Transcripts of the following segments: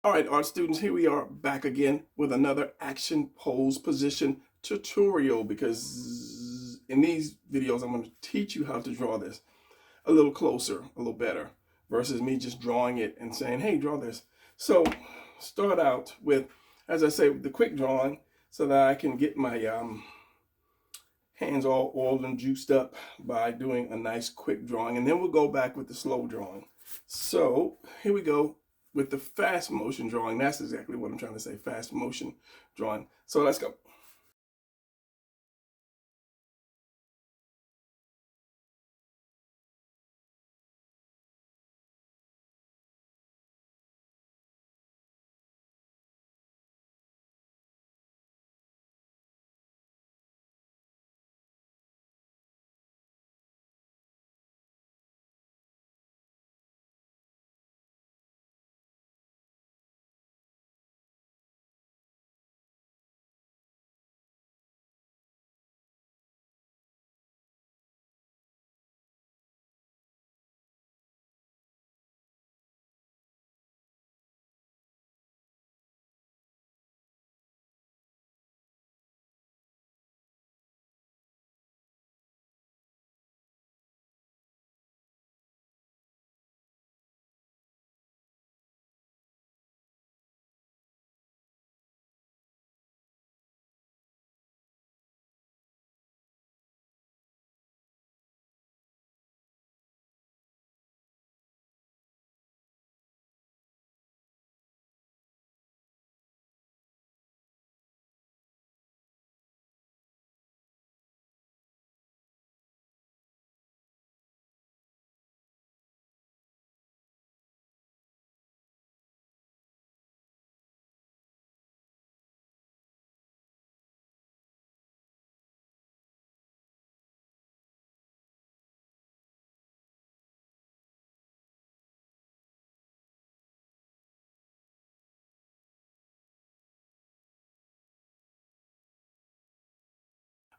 All right, art students, here we are back again with another action pose position tutorial, because in these videos I'm going to teach you how to draw this a little closer, a little better, versus me just drawing it and saying, hey, draw this. So start out with, as I say, the quick drawing so that I can get my hands all oiled and juiced up by doing a nice quick drawing, and then we'll go back with the slow drawing. So here we go with the fast motion drawing. That's exactly what I'm trying to say, fast motion drawing. So let's go.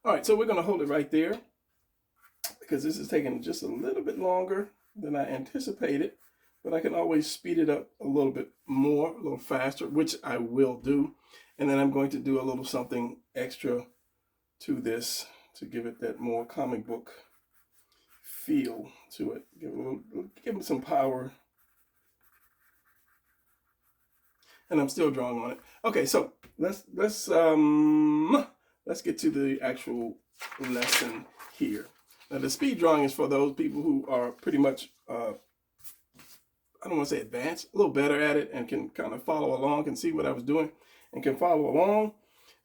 All right, so we're going to hold it right there because this is taking just a little bit longer than I anticipated, but I can always speed it up a little bit more, a little faster, which I will do. And then I'm going to do a little something extra to this to give it that more comic book feel to it. Give it some power. And I'm still drawing on it. Okay, so let's get to the actual lesson here. Now, the speed drawing is for those people who are pretty much I don't want to say advanced, a little better at it, and can kind of follow along, can see what I was doing, and can follow along.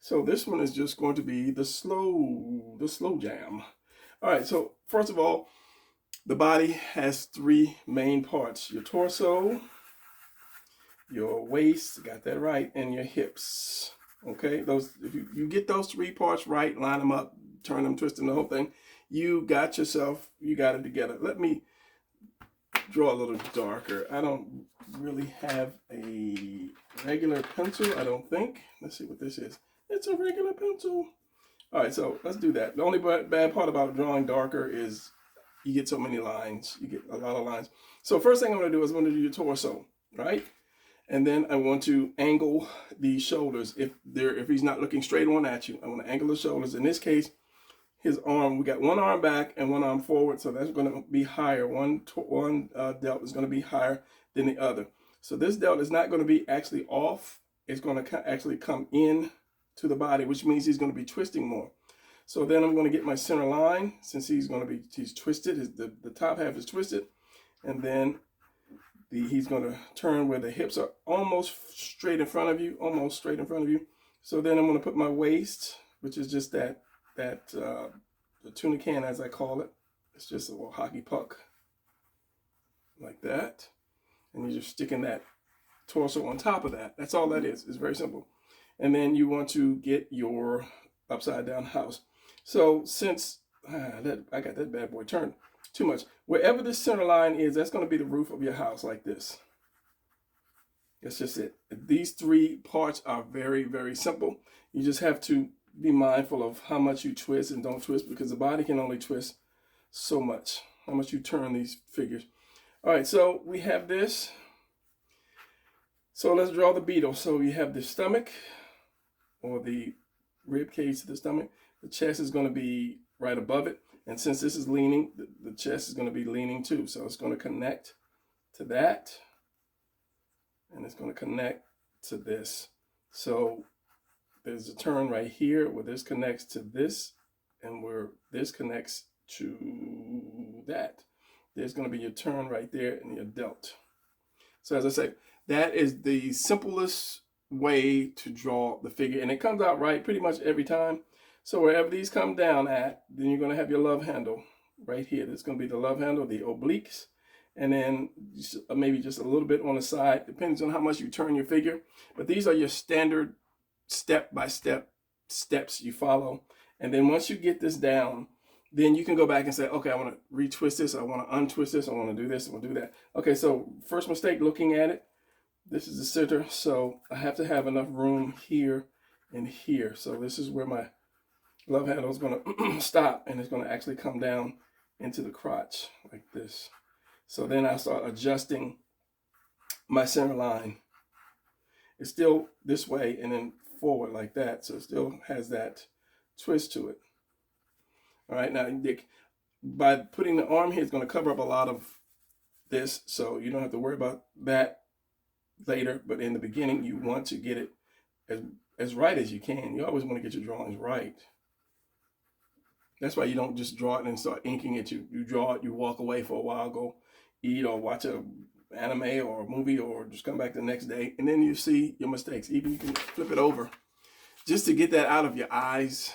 So this one is just going to be the slow jam. All right, so first of all, the body has three main parts: your torso, your waist, got that right, and your hips. Okay, those, if you get those three parts right, line them up, turn them, twist them, the whole thing, you got it together. Let me draw a little darker. I don't really have a regular pencil, I don't think. Let's see what this is. It's a regular pencil. All right, so let's do that. The only bad part about drawing darker is you get so many lines. You get a lot of lines. So first thing I'm going to do is I'm going to do your torso, right? And then I want to angle the shoulders. If he's not looking straight on at you, I want to angle the shoulders. In this case, his arm, we got one arm back and one arm forward, so that's going to be higher. One delt is going to be higher than the other. So this delt is not going to be actually off. It's going to actually come in to the body, which means he's going to be twisting more. So then I'm going to get my center line, since he's twisted. The top half is twisted, and then he's going to turn where the hips are almost straight in front of you, So then I'm going to put my waist, which is just the tuna can, as I call it. It's just a little hockey puck, like that. And you're just sticking that torso on top of that. That's all that is. It's very simple. And then you want to get your upside down house. So since I got that bad boy turned too much, wherever the center line is, that's going to be the roof of your house, like this. That's just it. These three parts are very, very simple. You just have to be mindful of how much you twist and don't twist, because the body can only twist so much, how much you turn these figures. All right, so we have this. So let's draw the beetle. So you have the stomach, or the rib cage to the stomach. The chest is going to be right above it. And since this is leaning, the chest is going to be leaning too. So it's going to connect to that. And it's going to connect to this. So there's a turn right here where this connects to this and where this connects to that. There's going to be your turn right there in your delt. So as I say, that is the simplest way to draw the figure, and it comes out right pretty much every time. So wherever these come down at, then you're going to have your love handle right here. That's going to be the love handle, the obliques, and then maybe just a little bit on the side, depends on how much you turn your figure. But these are your standard step-by-step steps you follow. And then once you get this down, then you can go back and say, okay, I want to retwist this, I want to untwist this, I want to do this, I want to do that. Okay, so first mistake looking at it, this is the center, so I have to have enough room here and here. So this is where my love handle is going to stop, and it's going to actually come down into the crotch like this. So then I start adjusting my center line. It's still this way and then forward like that, so it still has that twist to it. All right, now by putting the arm here, it's going to cover up a lot of this, so you don't have to worry about that later. But in the beginning, you want to get it as right as you can. You always want to get your drawings right. That's why you don't just draw it and start inking it. You draw it, you walk away for a while, go eat or watch a anime or a movie, or just come back the next day, and then you see your mistakes. Even you can flip it over just to get that out of your eyes,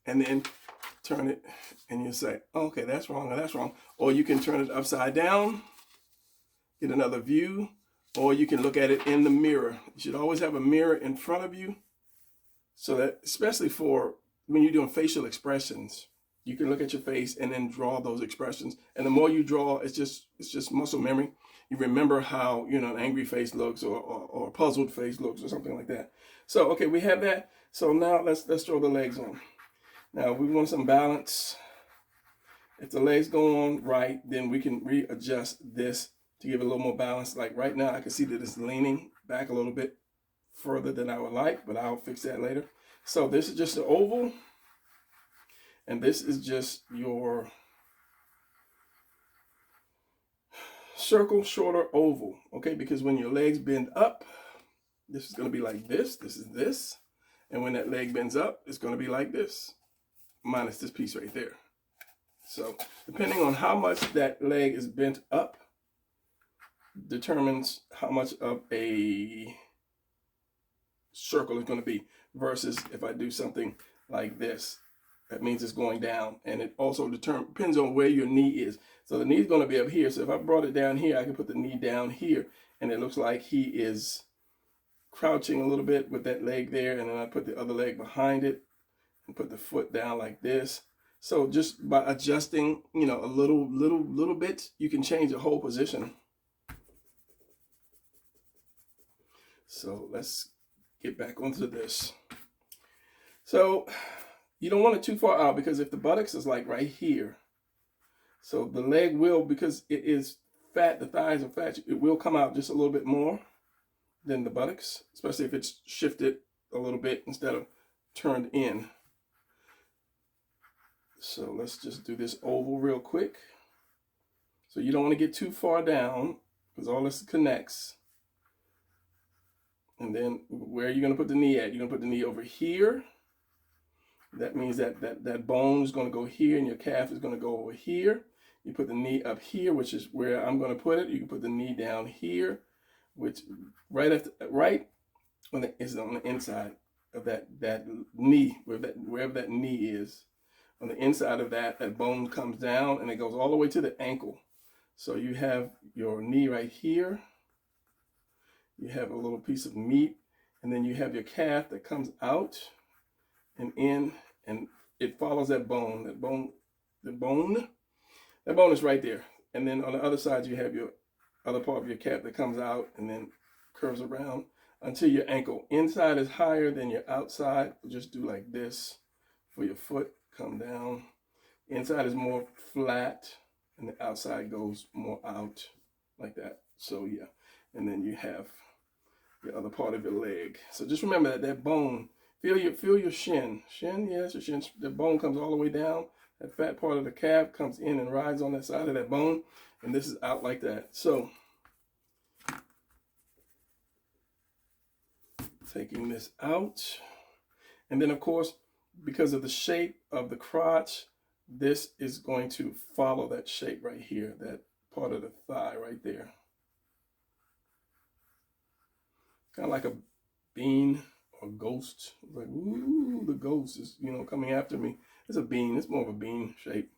and then turn it and you say, oh, okay, that's wrong, or that's wrong. Or you can turn it upside down, get another view, or you can look at it in the mirror. You should always have a mirror in front of you, so that, especially for when you're doing facial expressions, you can look at your face and then draw those expressions. And the more you draw, it's just muscle memory. You remember how, you know, an angry face looks, or a puzzled face looks, or something like that. So, okay, we have that. So now let's throw the legs on. Now we want some balance. If the legs go on right, then we can readjust this to give it a little more balance. Like right now, I can see that it's leaning back a little bit further than I would like, but I'll fix that later. So this is just the oval, and this is just your circle, shorter oval, okay? Because when your legs bend up, this is going to be like this. This is this. And when that leg bends up, it's going to be like this, minus this piece right there. So depending on how much that leg is bent up determines how much of a circle it's going to be, versus if I do something like this, that means it's going down. And it also depends on where your knee is. So the knee is going to be up here. So if I brought it down here, I can put the knee down here, and it looks like he is crouching a little bit with that leg there. And then I put the other leg behind it and put the foot down like this. So just by adjusting, you know, a little bit, you can change the whole position. So let's get back onto this. So you don't want it too far out, because if the buttocks is like right here, so the leg will, because it is fat, the thighs are fat, it will come out just a little bit more than the buttocks, especially if it's shifted a little bit instead of turned in. So let's just do this oval real quick. So you don't want to get too far down, because all this connects. And then where are you going to put the knee at? You're going to put the knee over here. That means that bone is going to go here, and your calf is going to go over here. You put the knee up here, which is where I'm going to put it. You can put the knee down here, which right on the inside of that knee, wherever that knee is. On the inside of that bone comes down, and it goes all the way to the ankle. So you have your knee right here. You have a little piece of meat, and then you have your calf that comes out and in, and it follows that bone. The bone is right there. And then on the other side, you have your other part of your calf that comes out and then curves around until your ankle. Inside is higher than your outside. Just do like this for your foot. Come down. Inside is more flat, and the outside goes more out like that. So yeah, and then you have the other part of your leg. So just remember that bone, feel your shin. Shin, yes, your shin. The bone comes all the way down. That fat part of the calf comes in and rides on that side of that bone, and this is out like that. So taking this out, and then of course, because of the shape of the crotch, this is going to follow that shape right here, that part of the thigh right there. Kind of like a bean or ghost. Like, ooh, the ghost is, coming after me. It's a bean. It's more of a bean shape.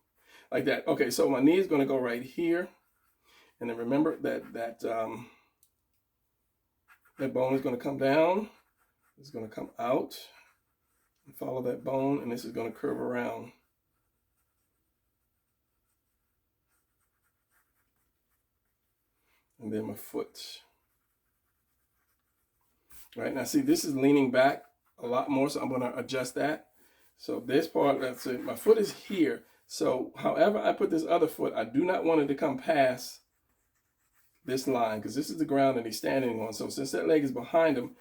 Like that. Okay, so my knee is going to go right here. And then remember that bone is going to come down. It's going to come out. And follow that bone. And this is going to curve around. And then my foot. Right, now see, this is leaning back a lot more, so I'm going to adjust that. So this part, that's it. My foot is here. So however I put this other foot, I do not want it to come past this line, because this is the ground that he's standing on. So since that leg is behind him,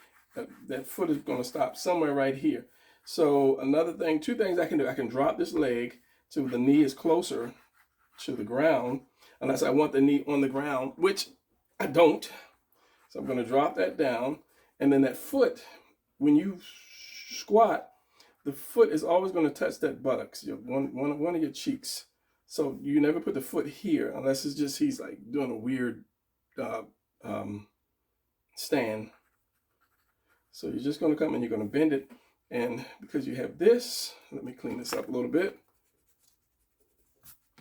that foot is going to stop somewhere right here. So another thing, two things I can do. I can drop this leg so the knee is closer to the ground, unless I want the knee on the ground, which I don't. So I'm going to drop that down. And then that foot, when you squat, the foot is always going to touch that buttocks, one of your cheeks. So you never put the foot here unless it's just he's like doing a weird stand. So you're just going to come and you're going to bend it. And because you have this, let me clean this up a little bit.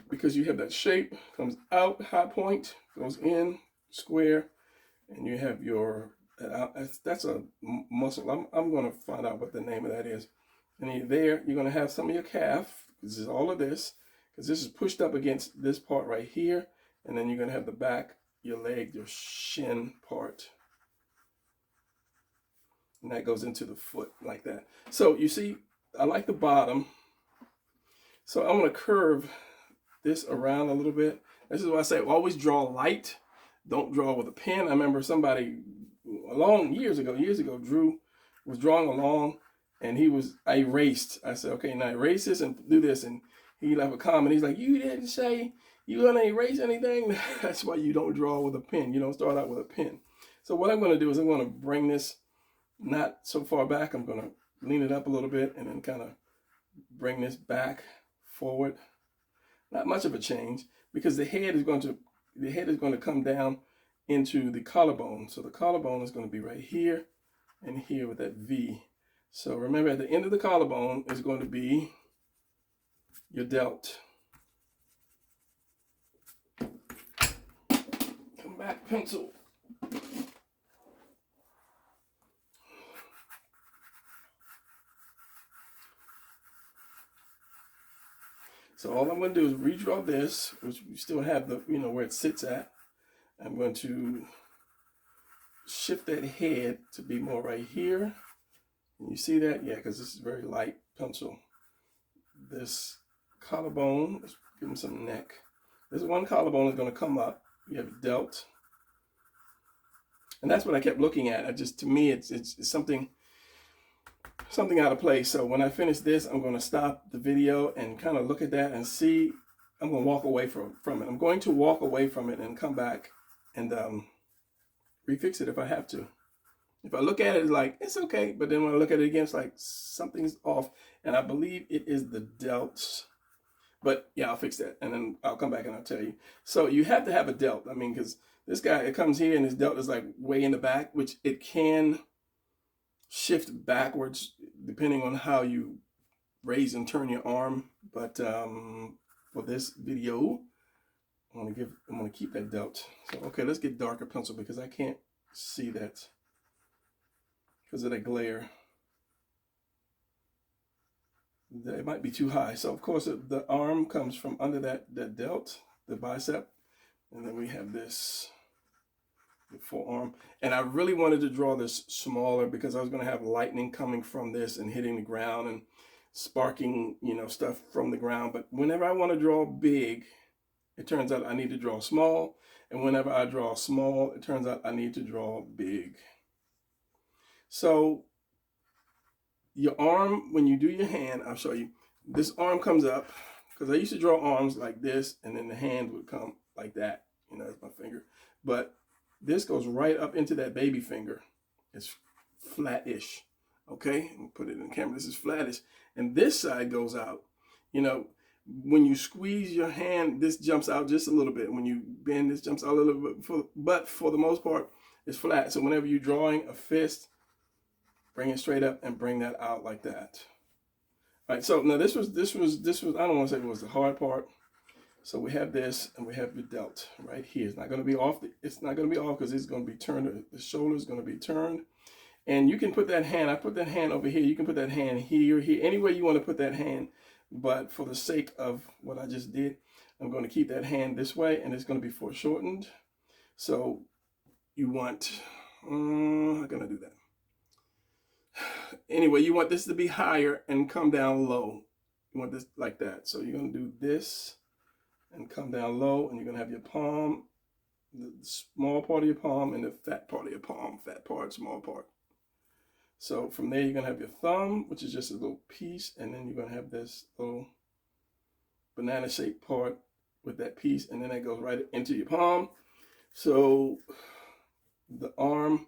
Because you have that shape, comes out, high point, goes in, square, and you have your... that's a muscle. I'm going to find out what the name of that is. And there, you're going to have some of your calf. This is all of this, because this is pushed up against this part right here. And then you're going to have the back, your leg, your shin part. And that goes into the foot like that. So you see, I like the bottom. So I'm going to curve this around a little bit. This is why I say always draw light. Don't draw with a pen. I remember somebody years ago, was drawing along, and I erased. I said, okay, now erase this and do this. And he left a comment. He's like, you didn't say you're going to erase anything? That's why you don't draw with a pen. You don't start out with a pen. So what I'm going to do is I'm going to bring this not so far back. I'm going to lean it up a little bit and then kind of bring this back forward. Not much of a change, because the head is going to come down into the collarbone. So the collarbone is going to be right here and here with that V. So remember, at the end of the collarbone is going to be your delt. Come back, pencil. So all I'm going to do is redraw this, which we still have the, where it sits at. I'm going to shift that head to be more right here. And you see that? Yeah, because this is very light pencil. This collarbone, let's give him some neck. This one collarbone is going to come up. You have delt. And that's what I kept looking at. To me, it's something out of place. So when I finish this, I'm going to stop the video and kind of look at that and see. I'm going to walk away from it. I'm going to walk away from it and come back and refix it if I have to. If I look at it, it's like, it's okay. But then when I look at it again, it's like something's off. And I believe it is the delts. But yeah, I'll fix that. And then I'll come back and I'll tell you. So you have to have a delt. I mean, because this guy, it comes here and his delt is like way in the back, which it can shift backwards depending on how you raise and turn your arm. But for this video, I'm gonna keep that delt. So okay, let's get darker pencil because I can't see that because of that glare. It might be too high. So of course the arm comes from under that delt, the bicep, and then we have this, the forearm. And I really wanted to draw this smaller because I was going to have lightning coming from this and hitting the ground and sparking, stuff from the ground. But whenever I want to draw big, it turns out I need to draw small. And whenever I draw small, it turns out I need to draw big. So your arm, when you do your hand, I'll show you. This arm comes up, because I used to draw arms like this, and then the hand would come like that. You know, that's my finger. But this goes right up into that baby finger. It's flat-ish. Okay, put it in the camera. This is flattish, and this side goes out. You know, when you squeeze your hand, this jumps out just a little bit. When you bend, this jumps out a little bit. But for the most part, it's flat. So whenever you're drawing a fist, bring it straight up and bring that out like that. All right. So now this was. I don't want to say it was the hard part. So we have this, and we have the delt right here. It's not going to be off. It's not going to be off because it's going to be turned. The shoulder is going to be turned. And you can put that hand, I put that hand over here. You can put that hand here, anywhere you want to put that hand. But for the sake of what I just did, I'm going to keep that hand this way, and it's going to be foreshortened. So you want, I'm going to do that. Anyway, you want this to be higher and come down low. You want this like that. So you're going to do this and come down low, and you're going to have your palm, the small part of your palm, and the fat part of your palm. Fat part, small part. So from there, you're going to have your thumb, which is just a little piece, and then you're going to have this little banana-shaped part with that piece, and then that goes right into your palm. So the arm,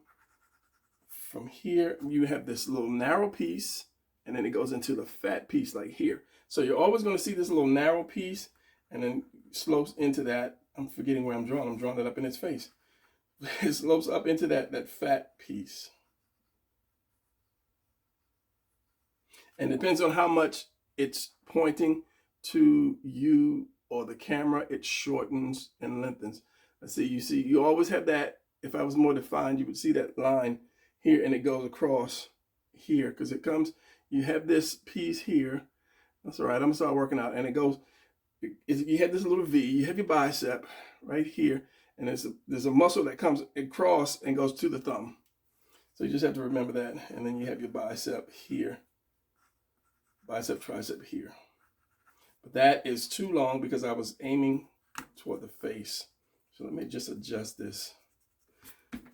from here, you have this little narrow piece, and then it goes into the fat piece like here. So you're always going to see this little narrow piece, and then slopes into that. I'm forgetting where I'm drawing. I'm drawing it up in its face. It slopes up into that fat piece. And it depends on how much it's pointing to you or the camera, it shortens and lengthens. Let's see, you always have that. If I was more defined, you would see that line here, and it goes across here because it comes, you have this piece here. That's all right, I'm gonna start working out. And it goes, you have this little V, you have your bicep right here, and there's a muscle that comes across and goes to the thumb. So you just have to remember that. And then you have your bicep here. Bicep, tricep here. But that is too long because I was aiming toward the face. So let me just adjust this.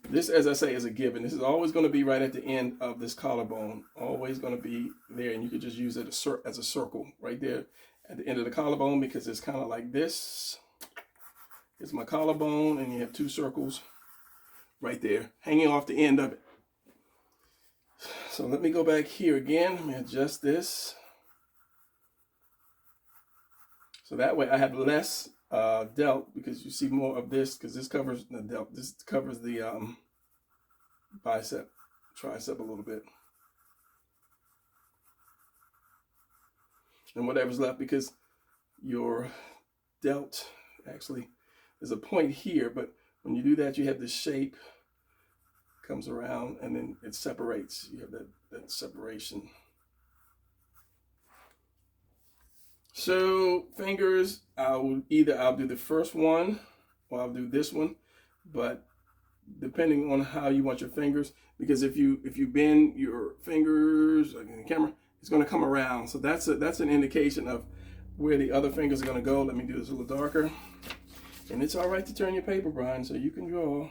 This, as I say, is a given. This is always going to be right at the end of this collarbone. Always going to be there. And you could just use it as a circle right there at the end of the collarbone, because it's kind of like this. It's my collarbone, and you have two circles right there hanging off the end of it. So let me go back here again. Let me adjust this. So that way I have less delt, because you see more of this, because this covers the delt. This covers the bicep, tricep a little bit. And whatever's left, because your delt, actually, there's a point here, but when you do that, you have this shape, comes around, and then it separates. You have that separation. So fingers, I'll do the first one, or I'll do this one, but depending on how you want your fingers, because if you bend your fingers, like in the camera, it's going to come around. So that's an indication of where the other fingers are going to go. Let me do this a little darker. And it's all right to turn your paper, Brian, so you can draw.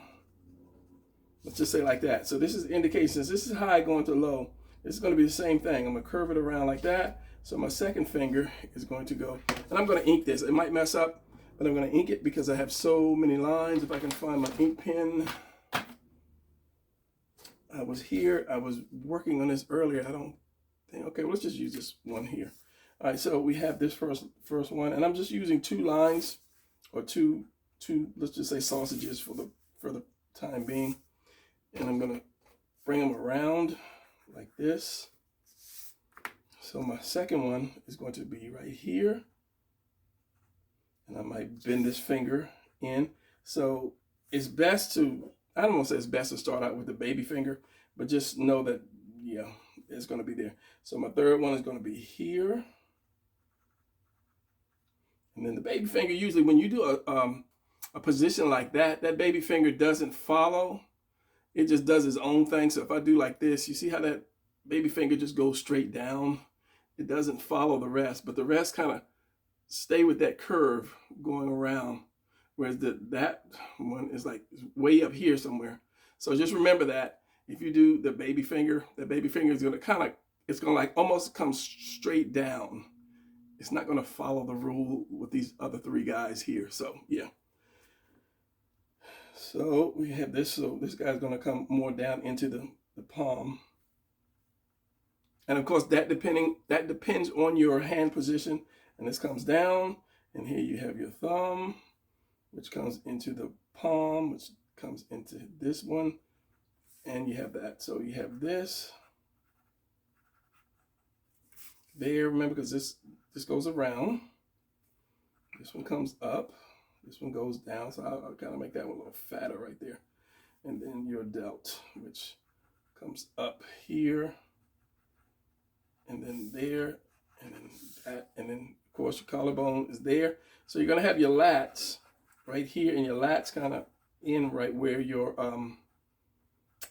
Let's just say like that. So this is indications. This is high going to low. This is going to be the same thing. I'm going to curve it around like that. So my second finger is going to go, and I'm going to ink this. It might mess up, but I'm going to ink it because I have so many lines. If I can find my ink pen. I was working on this earlier. I don't think, okay, well, let's just use this one here. All right, so we have this first one, and I'm just using 2 lines, or two, let's just say sausages for the time being. And I'm gonna bring them around like this. So my second one is going to be right here. And I might bend this finger in. So it's best to, I don't want to say it's best to start out with the baby finger, but just know that, yeah, it's going to be there. So my third one is going to be here. And then the baby finger, usually when you do a position like that, that baby finger doesn't follow. It just does its own thing. So if I do like this, you see how that baby finger just goes straight down? It doesn't follow the rest, but the rest kind of stay with that curve going around. Whereas that one is like way up here somewhere. So just remember that. If you do the baby finger is going to kind of, it's going to like almost come straight down. It's not going to follow the rule with these other three guys here. So yeah. So we have this. So this guy's going to come more down into the palm. And of course that depends on your hand position. And this comes down, and here you have your thumb, which comes into the palm, which comes into this one, and you have that. So you have this there, remember, because this goes around. This one comes up, this one goes down, so I'll kind of make that one a little fatter right there. And then your delt, which comes up here, and then there, and then that, and then of course your collarbone is there. So you're gonna have your lats right here, and your lats kind of in right where your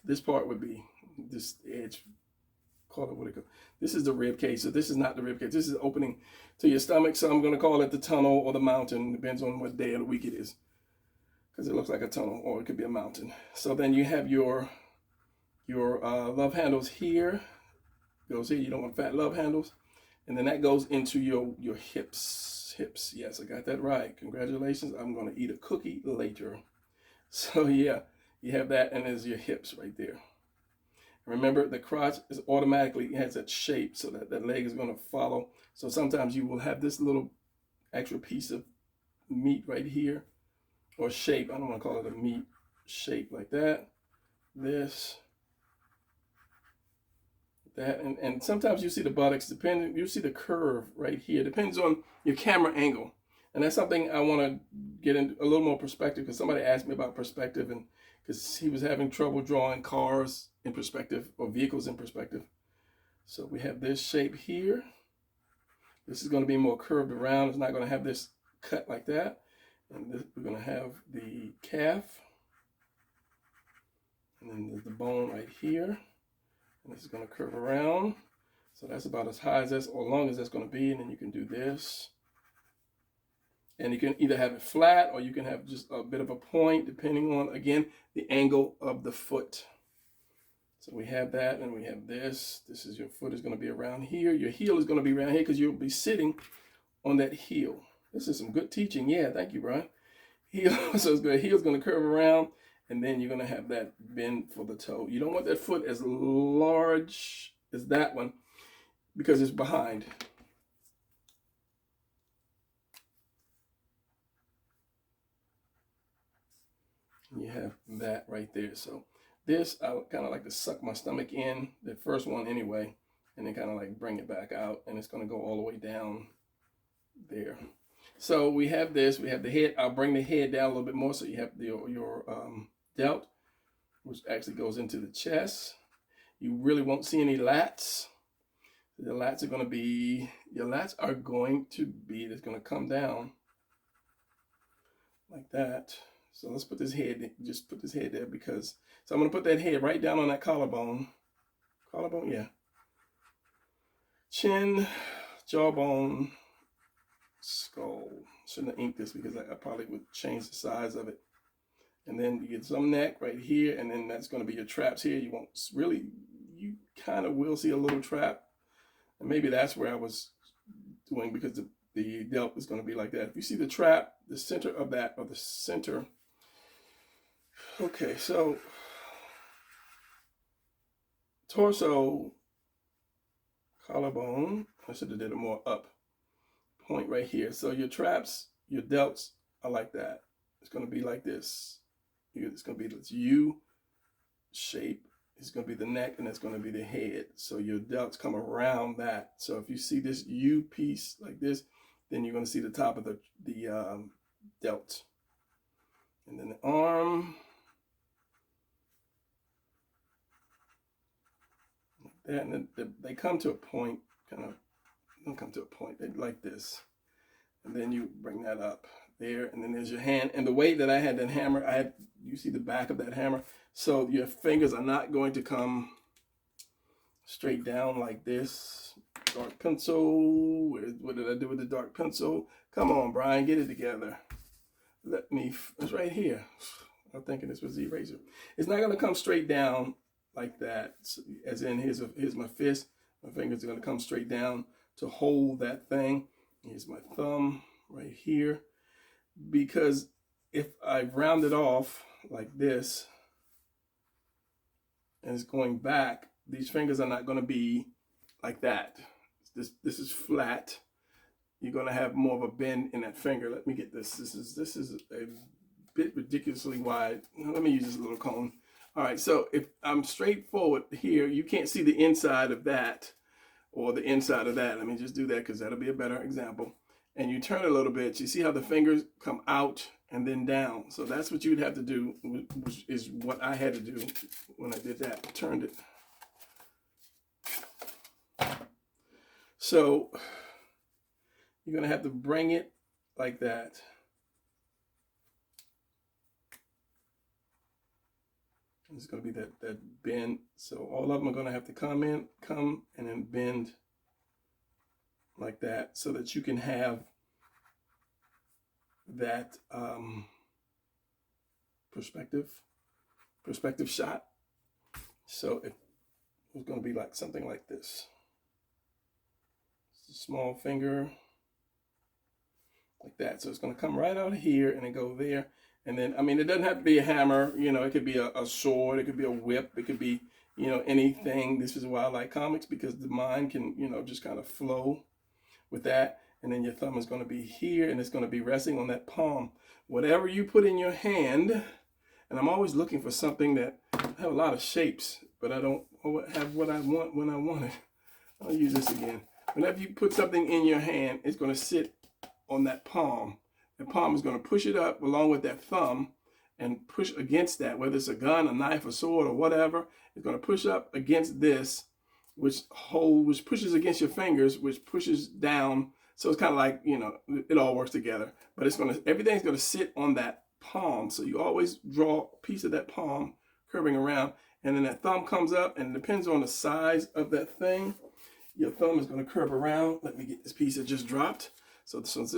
this part would be, this edge, call it what it goes. This is the rib cage, so this is not the rib cage. This is the opening to your stomach, so I'm gonna call it the tunnel or the mountain, depends on what day of the week it is, because it looks like a tunnel or it could be a mountain. So then you have your love handles here, goes here. You don't want fat love handles, and then that goes into your hips. Yes, I got that right. Congratulations. I'm going to eat a cookie later. So yeah, you have that, and there's your hips right there. Remember, the crotch is automatically, it has that shape, so that leg is going to follow. So sometimes you will have this little extra piece of meat right here, or shape. I don't want to call it a meat shape, like that. This, that, and sometimes you see the buttocks, depending, you see the curve right here. Depends on your camera angle. And that's something I want to get into a little more perspective, because somebody asked me about perspective, and because he was having trouble drawing cars in perspective or vehicles in perspective. So we have this shape here. This is going to be more curved around. It's not going to have this cut like that. And this, we're going to have the calf. And then there's the bone right here. And this is going to curve around. So that's about as high as this, or long as that's going to be. And then you can do this. And you can either have it flat, or you can have just a bit of a point, depending on, again, the angle of the foot. So we have that, and we have this. This is your foot is going to be around here. Your heel is going to be around here, because you'll be sitting on that heel. This is some good teaching. Yeah, thank you, Brian. Heel, so it's good. Heel's going to curve around, and then you're going to have that bend for the toe. You don't want that foot as large as that one, because it's behind. You have that right there. So this, I kind of like to suck my stomach in, the first one anyway, and then kind of like bring it back out, and it's going to go all the way down there. So we have this, we have the head. I'll bring the head down a little bit more, so you have your delt, which actually goes into the chest. You really won't see any lats. The lats are going to be, your lats are going to be, it's going to come down like that. So let's put this head, just put this head there, because, so I'm going to put that head right down on that collarbone. Collarbone, yeah. Chin, jawbone, skull. Shouldn't have inked this, because I probably would change the size of it. And then you get some neck right here, and then that's going to be your traps here. You won't really, you kind of will see a little trap. And maybe that's where I was doing, because the delt is going to be like that. If you see the trap, the center of that, or the center. Okay, so torso, collarbone, I should have did it more up, point right here. So your traps, your delts are like that. It's going to be like this. It's going to be this U shape. It's going to be the neck, and it's going to be the head. So your delts come around that. So if you see this U piece like this, then you're going to see the top of the delt. And then the arm, like that. And then they come to a point, kind of, don't come to a point, they like this. And then you bring that up there, and then there's your hand. And the way that I had that hammer, you see the back of that hammer. So your fingers are not going to come straight down like this. Dark pencil, what did I do with the dark pencil? Come on, Brian, get it together. It's right here. I'm thinking this was the eraser. It's not gonna come straight down like that. So, as in, here's my fist. My fingers are going to come straight down to hold that thing. Here's my thumb right here. Because if I round it off like this, and it's going back, these fingers are not going to be like that. This is flat. You're going to have more of a bend in that finger. Let me get this. This is a bit ridiculously wide. Let me use this little cone. All right, so if I'm straightforward here, you can't see the inside of that or the inside of that. Let me just do that because that'll be a better example. And you turn it a little bit. You see how the fingers come out and then down. So that's what you'd have to do, which is what I had to do when I did that. Turned it. So you're going to have to bring it like that. It's going to be that bend. So all of them are going to have to come and then bend like that so that you can have that perspective shot. So it was going to be like something like this. It's a small finger like that. So it's going to come right out here and then go there. And then, I mean, it doesn't have to be a hammer. You know, it could be a sword. It could be a whip. It could be, you know, anything. This is why I like comics, because the mind can, you know, just kind of flow with that. And then your thumb is going to be here, and it's going to be resting on that palm. Whatever you put in your hand, and I'm always looking for something that, I have a lot of shapes, but I don't have what I want when I want it. I'll use this again. Whenever you put something in your hand, it's going to sit on that palm. The palm is going to push it up along with that thumb and push against that, whether it's a gun, a knife, a sword, or whatever. It's going to push up against this, which pushes against your fingers, which pushes down. So it's kind of like, you know, it all works together. But everything's going to sit on that palm. So you always draw a piece of that palm curving around, and then that thumb comes up, and it depends on the size of that thing. Your thumb is going to curve around. Let me get this piece that just dropped. So since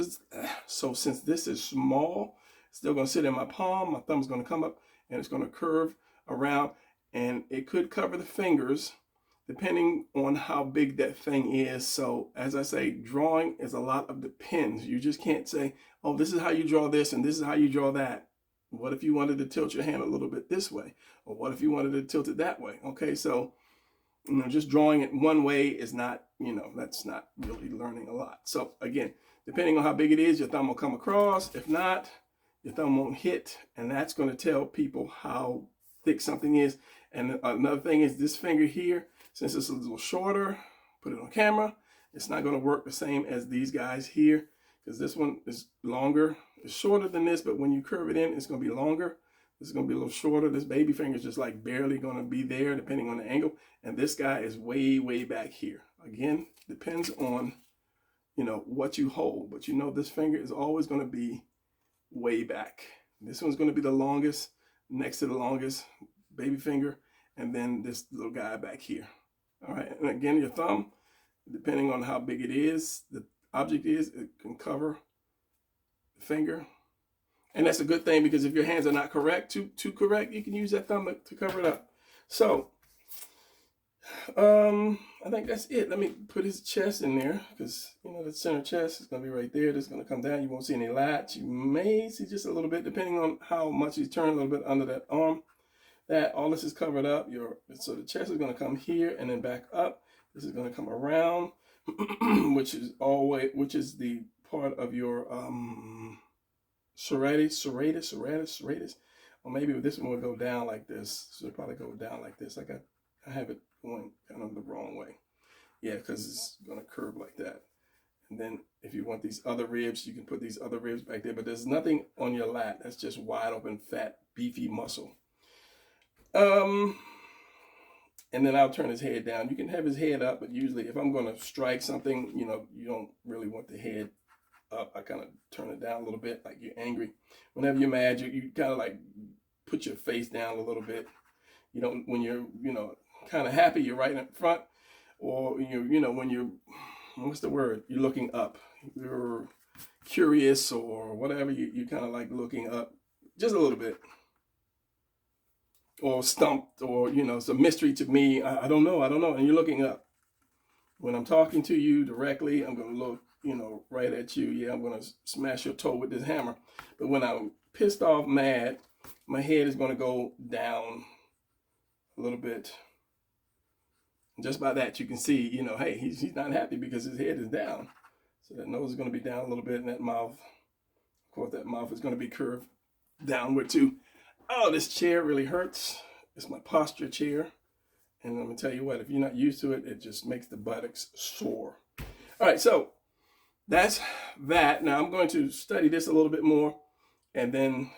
this is small, it's still going to sit in my palm. My thumb's going to come up, and it's going to curve around, and it could cover the fingers depending on how big that thing is. So as I say, drawing is a lot of depends. You just can't say, oh, this is how you draw this and this is how you draw that. What if you wanted to tilt your hand a little bit this way? Or what if you wanted to tilt it that way? Okay, so you know, just drawing it one way is not, you know, that's not really learning a lot. So again, depending on how big it is, your thumb will come across. If not, your thumb won't hit, and that's going to tell people how thick something is. And another thing is this finger here, since it's a little shorter, put it on camera, it's not going to work the same as these guys here, because this one is longer. It's shorter than this, but when you curve it in, it's going to be longer. This is going to be a little shorter. This baby finger is just like barely going to be there depending on the angle. And this guy is way, way back here. Again, depends on, you know, what you hold. But you know, this finger is always going to be way back. This one's going to be the longest, next to the longest baby finger. And then this little guy back here. All right. And again, your thumb, depending on how big it is, the object is, it can cover the finger. And that's a good thing, because if your hands are not correct, too correct, you can use that thumb to cover it up. So, I think that's it. Let me put his chest in there, because, you know, the center chest is going to be right there. This is going to come down. You won't see any latch. You may see just a little bit, depending on how much he's turned, a little bit under that arm. That all this is covered up. So the chest is going to come here and then back up. This is going to come around, which is the part of your serratus, or maybe this one will go down like this. So it'll probably go down like this. I have it going kind of the wrong way. Yeah, because it's going to curve like that. And then if you want these other ribs, you can put these other ribs back there. But there's nothing on your lat. That's just wide open, fat, beefy muscle. And then I'll turn his head down. You can have his head up, but usually if I'm going to strike something, you know, you don't really want the head up. I kind of turn it down a little bit, like you're angry. Whenever you're mad, you kind of like put your face down a little bit. You don't, when you're, you know, kind of happy, you're right in front. Or you know, when you're, what's the word? You're looking up. You're curious or whatever. You kind of like looking up just a little bit. or stumped, or, you know, it's a mystery to me. I don't know. And you're looking up. When I'm talking to you directly, I'm going to look, you know, right at you. Yeah, I'm going to smash your toe with this hammer. But when I'm pissed off, mad, my head is going to go down a little bit. And just by that, you can see, you know, hey, he's not happy because his head is down. So that nose is going to be down a little bit, and that mouth, of course, that mouth is going to be curved downward too. Oh, this chair really hurts. It's my posture chair. And I'm going to tell you what, if you're not used to it, it just makes the buttocks sore. All right, so that's that. Now I'm going to study this a little bit more and then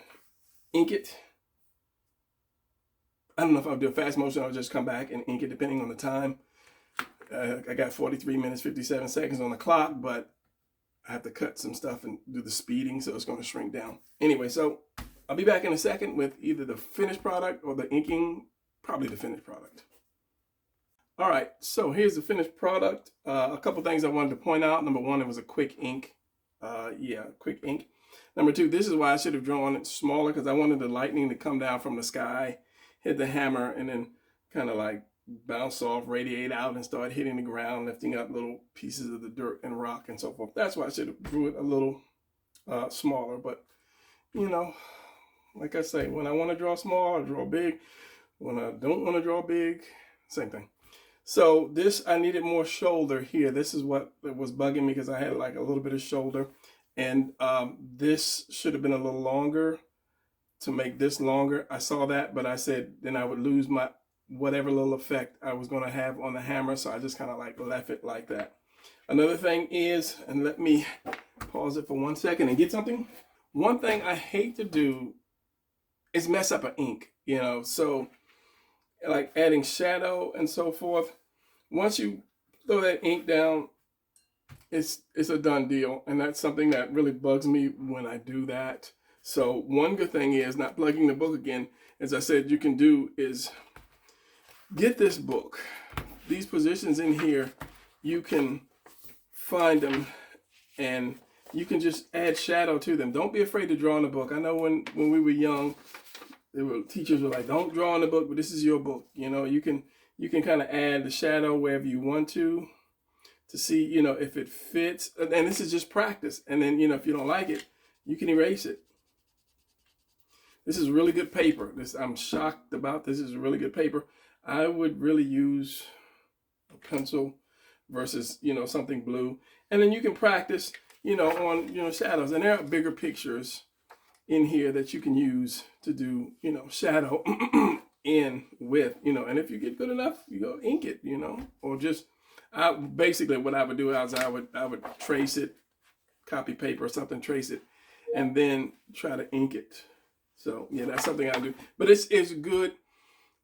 ink it. I don't know if I'll do a fast motion or I'll just come back and ink it depending on the time. I got 43 minutes, 57 seconds on the clock, but I have to cut some stuff and do the speeding, so it's going to shrink down. Anyway, so I'll be back in a second with either the finished product or the inking, probably the finished product. All right, so here's the finished product. A couple things I wanted to point out. Number one, it was a quick ink. Quick ink. Number two, this is why I should have drawn it smaller, because I wanted the lightning to come down from the sky, hit the hammer, and then kind of like bounce off, radiate out, and start hitting the ground, lifting up little pieces of the dirt and rock and so forth. That's why I should have drew it a little smaller. But, you know, like I say, when I want to draw small, I draw big. When I don't want to draw big, same thing. So this, I needed more shoulder here. This is what was bugging me, because I had like a little bit of shoulder. And this should have been a little longer to make this longer. I saw that, but I said then I would lose my whatever little effect I was going to have on the hammer. So I just kind of like left it like that. Another thing is, and let me pause it for 1 second and get something. One thing I hate to do is mess up an ink, you know, so like adding shadow and so forth. Once you throw that ink down, it's a done deal. And that's something that really bugs me when I do that. So one good thing is, not plugging the book again, as I said, you can do is get this book. These positions in here, you can find them and you can just add shadow to them. Don't be afraid to draw in the book. I know when we were young, teachers were like, don't draw in the book, but this is your book. You know, you can kind of add the shadow wherever you want to see, you know, if it fits. And this is just practice. And then, you know, if you don't like it, you can erase it. This is really good paper. I'm shocked about this. Is really good paper. I would really use a pencil versus, you know, something blue. And then you can practice, you know, on, you know, shadows. And there are bigger pictures in here that you can use to do, you know, shadow in with, you know. And if you get good enough, you go ink it, you know, or just basically what I would do is I would trace it, copy paper or something, trace it, and then try to ink it. So yeah, that's something I do. But it's a good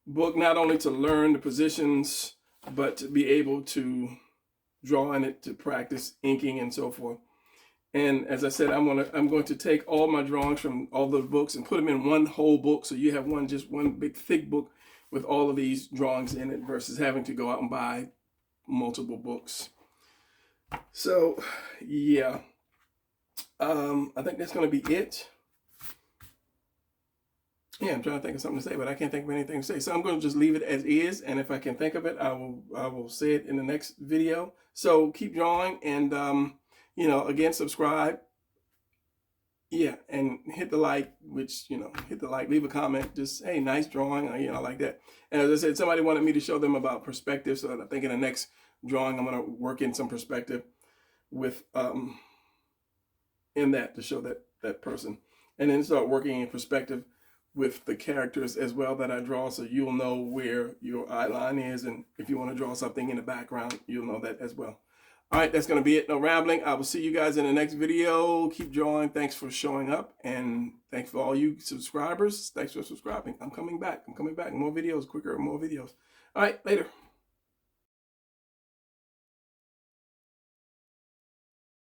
book, not only to learn the positions, but to be able to draw in it, to practice inking and so forth. And as I said, I'm going to take all my drawings from all those books and put them in one whole book, so you have just one big thick book with all of these drawings in it, versus having to go out and buy multiple books. So yeah, I think that's going to be it. Yeah, I'm trying to think of something to say, but I can't think of anything to say. So I'm going to just leave it as is, and if I can think of it, I will say it in the next video. So keep drawing, and you know, again, subscribe. Yeah, and hit the like, which, you know, hit the like, leave a comment, just, hey, nice drawing, you know, like that. And as I said, somebody wanted me to show them about perspective, so I think in the next drawing, I'm going to work in some perspective with, in that, to show that person. And then start working in perspective with the characters as well that I draw, so you'll know where your eye line is, and if you want to draw something in the background, you'll know that as well. All right, that's going to be it. No rambling. I will see you guys in the next video. Keep drawing. Thanks for showing up, and thanks for all you subscribers. Thanks for subscribing. I'm coming back. More videos, quicker, more videos. All right, later.